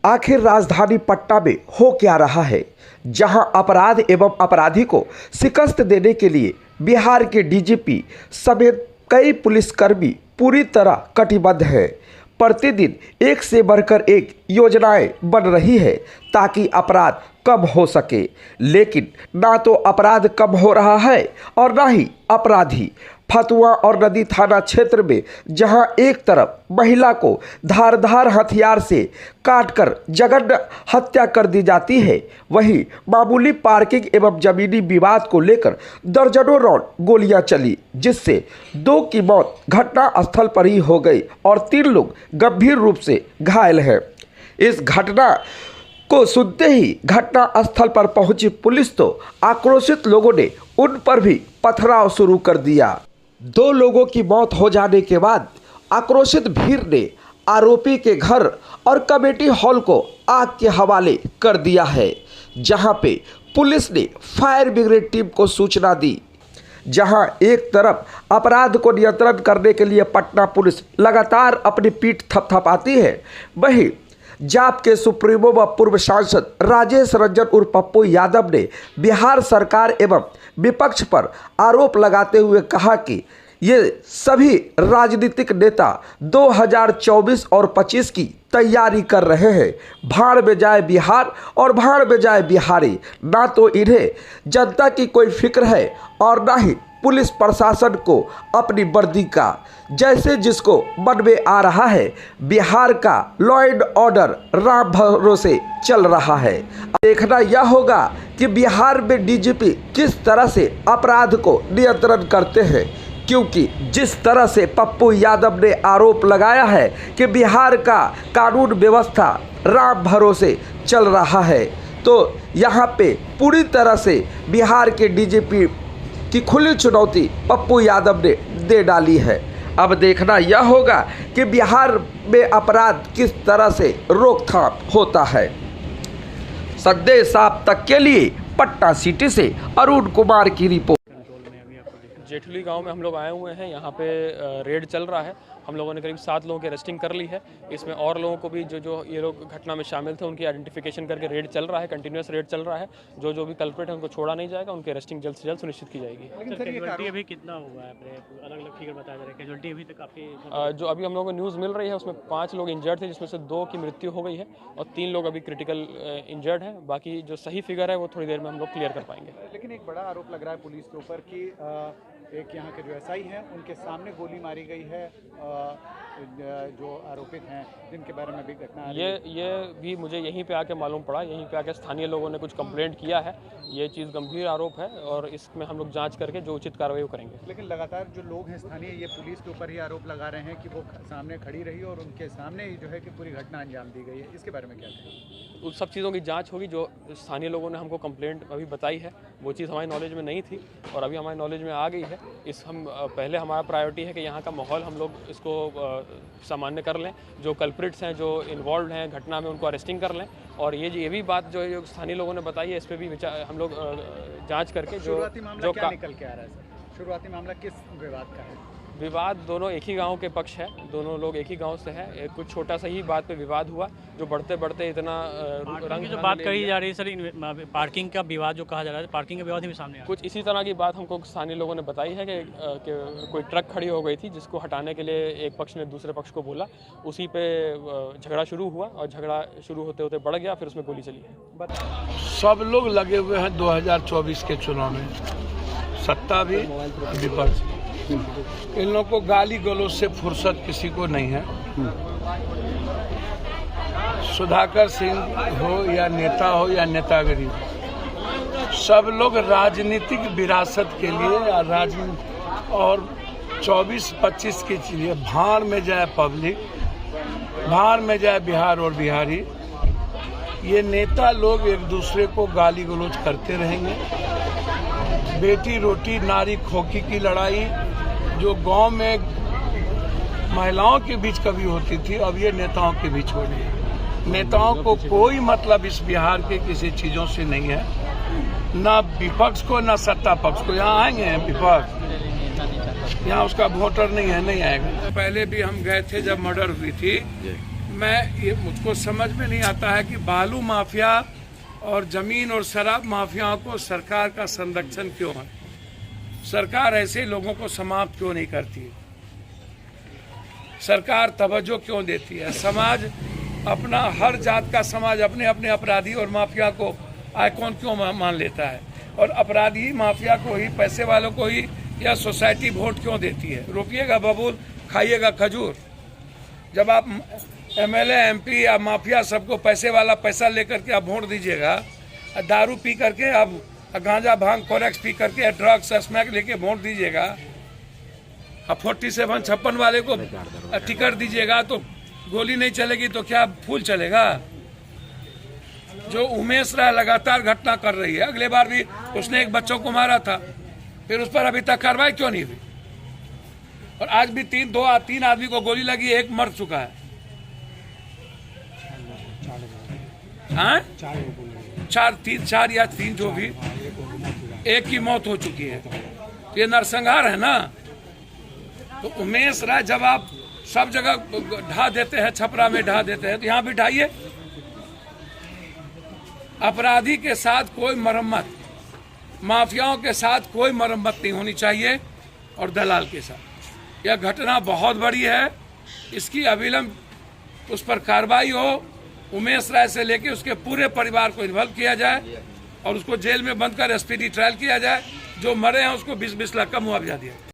आखिर राजधानी पटना में हो क्या रहा है, जहां अपराध एवं अपराधी को शिकस्त देने के लिए बिहार के डीजीपी समेत कई पुलिसकर्मी पूरी तरह कटिबद्ध हैं। प्रतिदिन एक से बढ़कर एक योजनाएं बन रही है ताकि अपराध कम हो सके, लेकिन ना तो अपराध कम हो रहा है और ना ही अपराधी। फतुहा और नदी थाना क्षेत्र में जहां एक तरफ महिला को धारदार हथियार से काटकर जघन्य हत्या कर दी जाती है, वहीं मामूली पार्किंग एवं जमीनी विवाद को लेकर दर्जनों राउंड गोलियां चली, जिससे 2 की मौत घटना स्थल पर ही हो गई और 3 लोग गंभीर रूप से घायल हैं। इस घटना को सुनते ही घटना स्थल पर पहुंची पुलिस तो आक्रोशित लोगों ने उन पर भी पथराव शुरू कर दिया। 2 लोगों की मौत हो जाने के बाद आक्रोशित भीड़ ने आरोपी के घर और कमेटी हॉल को आग के हवाले कर दिया है, जहां पे पुलिस ने फायर ब्रिगेड टीम को सूचना दी। जहां एक तरफ अपराध को नियंत्रण करने के लिए पटना पुलिस लगातार अपनी पीठ थपथपाती है, वहीं जाप के सुप्रीमो व पूर्व सांसद राजेश रंजन उर्फ पप्पू यादव ने बिहार सरकार एवं विपक्ष पर आरोप लगाते हुए कहा कि ये सभी राजनीतिक नेता 2024 और 25 की तैयारी कर रहे हैं। भाड़ में जाए बिहार और भाड़ में जाए बिहारी। ना तो इन्हें जनता की कोई फिक्र है और ना ही पुलिस प्रशासन को अपनी वर्दी का। जैसे जिसको मन में आ रहा है, बिहार का लॉ एंड ऑर्डर राम भरोसे चल रहा है। देखना यह होगा कि बिहार में डीजीपी किस तरह से अपराध को नियंत्रण करते हैं, क्योंकि जिस तरह से पप्पू यादव ने आरोप लगाया है कि बिहार का कानून व्यवस्था राम भरोसे चल रहा है, तो यहाँ पे पूरी तरह से बिहार के डीजीपी की खुली चुनौती पप्पू यादव ने दे डाली है। अब देखना यह होगा कि बिहार में अपराध किस तरह से रोकथाम होता है। संदेश आप तक के लिए पटना सिटी से अरुण कुमार की रिपोर्ट। जेठली गांव में हम लोग आए हुए हैं। यहाँ पे रेड चल रहा है। हम लोगों ने करीब 7 लोगों की अरेस्टिंग कर ली है। इसमें और लोगों को भी जो ये लोग घटना में शामिल थे उनकी आइडेंटिफिकेशन करके रेड चल रहा है। कंटिन्यूस रेड चल रहा है। जो भी कल्प्रिट है उनको छोड़ा नहीं जाएगा। उनकी अरेस्टिंग जल्द से जल्द सुनिश्चित की जाएगी। लेकिन सर कैजुअल्टी अभी कितना हुआ है? अलग-अलग फिगर बताया जा रहा है। कैजुअल्टी अभी तक काफ़ी जो अभी हम लोगों को न्यूज़ मिल रही है उसमें 5 लोग इंजर्ड थे, जिसमें से 2 की मृत्यु हो गई है और 3 लोग अभी क्रिटिकल इंजर्ड हैं। बाकी जो सही फिगर है वो थोड़ी देर में हम लोग क्लियर कर पाएंगे। लेकिन एक बड़ा आरोप लग रहा है पुलिस के ऊपर कि एक यहाँ के जो एसआई हैं उनके सामने गोली मारी गई है, जो आरोपित हैं जिनके बारे में भी घटना ये भी मुझे यहीं पे आके मालूम पड़ा। यहीं पे आके स्थानीय लोगों ने कुछ कंप्लेंट किया है। ये चीज़ गंभीर आरोप है और इसमें हम लोग जांच करके जो उचित कार्रवाई वो करेंगे। लेकिन लगातार जो लोग हैं स्थानीय, ये पुलिस के ऊपर ही आरोप लगा रहे हैं कि वो सामने खड़ी रही और उनके सामने ही जो है कि पूरी घटना अंजाम दी गई है। इसके बारे में क्या कहें? उस सब चीज़ों की जांच होगी। जो स्थानीय लोगों ने हमको कंप्लेंट अभी बताई है वो चीज़ हमारी नॉलेज में नहीं थी और अभी हमारी नॉलेज में आ गई है। पहले हमारा प्रायोरिटी है कि यहाँ का माहौल हम लोग इसको सामान्य कर लें। जो कल्प्रिट्स हैं, जो इन्वॉल्व हैं घटना में, उनको अरेस्टिंग कर लें। और ये भी बात जो स्थानीय लोगों ने बताई है, इस पर भी हम लोग जाँच करके शुरुआती मामला क्या निकल के आ रहा है सर? शुरुआती मामला किस विवाद का है? विवाद दोनों एक ही गांव के पक्ष है। दोनों लोग एक ही गांव से हैं। कुछ छोटा सा ही बात पे विवाद हुआ जो बढ़ते बढ़ते इतना रंग जो बात कही जा रही है सर, पार्किंग का विवाद जो कहा जा रहा है, पार्किंग का विवाद भी सामने आया। कुछ इसी तरह की बात हमको स्थानीय लोगों ने बताई है कि कोई ट्रक खड़ी हो गई थी जिसको हटाने के लिए एक पक्ष ने दूसरे पक्ष को बोला। उसी पे झगड़ा शुरू हुआ और झगड़ा शुरू होते होते बढ़ गया, फिर उसमें गोली चली है। सब लोग लगे हुए हैं 2024 के चुनाव में, सत्ता भी विपक्ष। इन लोगों को गाली गलौज से फुर्सत किसी को नहीं है। सुधाकर सिंह हो या नेता हो या नेतागिरी, सब लोग राजनीतिक विरासत के लिए और 24-25 के लिए भाड़ में जाए पब्लिक, भाड़ में जाए बिहार और बिहारी। ये नेता लोग एक दूसरे को गाली गलौज करते रहेंगे। बेटी रोटी नारी खोखी की लड़ाई जो गांव में महिलाओं के बीच कभी होती थी, अब ये नेताओं के बीच हो रही है। नेताओं को कोई मतलब इस बिहार के किसी चीज़ों से नहीं है, ना विपक्ष को ना सत्ता पक्ष को। यहाँ आएंगे विपक्ष, यहाँ उसका वोटर नहीं है, नहीं आएगा। पहले भी हम गए थे जब मर्डर हुई थी ये मुझको समझ में नहीं आता है कि बालू माफिया और जमीन और शराब माफियाओं को सरकार का संरक्षण क्यों है। सरकार ऐसे लोगों को समाप्त क्यों नहीं करती है, सरकार तवज्जो क्यों देती है। समाज अपना, हर जात का समाज अपने अपने अपराधी और माफिया को आइकॉन क्यों मान लेता है, और अपराधी माफिया को ही, पैसे वालों को ही या सोसाइटी वोट क्यों देती है। रोपिएगा बबूल, खाइएगा खजूर। जब आप एमएलए एमपी या माफिया सबको पैसे वाला पैसा लेकर के आप वोट दीजिएगा, दारू पी करके आप गांजा भांग कोरेक्स पी करके ड्रग्स स्मैक लेके वोट दीजिएगा, अब 4756 वाले को टिकट दीजिएगा तो गोली नहीं चलेगी तो क्या फूल चलेगा। जो उमेश राय लगातार घटना कर रही है, अगले बार भी उसने एक बच्चों को मारा था, फिर उस पर अभी तक कार्रवाई क्यों नहीं हुई। और आज भी तीन आदमी को गोली लगी, एक मर चुका है। हाँ, चार या तीन, जो भी, एक की मौत हो चुकी है। तो ये नरसंहार है ना। तो उमेश राय जब आप सब जगह ढा देते हैं, छपरा में ढा देते हैं, तो यहाँ भी ढाइए। अपराधी के साथ कोई मरम्मत, माफियाओं के साथ कोई मरम्मत नहीं होनी चाहिए, और दलाल के साथ। यह घटना बहुत बड़ी है, इसकी अविलंब उस पर कार्रवाई हो। उमेश राय से लेकर उसके पूरे परिवार को इन्वॉल्व किया जाए और उसको जेल में बंद कर स्पीडी ट्रायल किया जाए। जो मरे हैं उसको 20-20 लाख का मुआवजा दिया।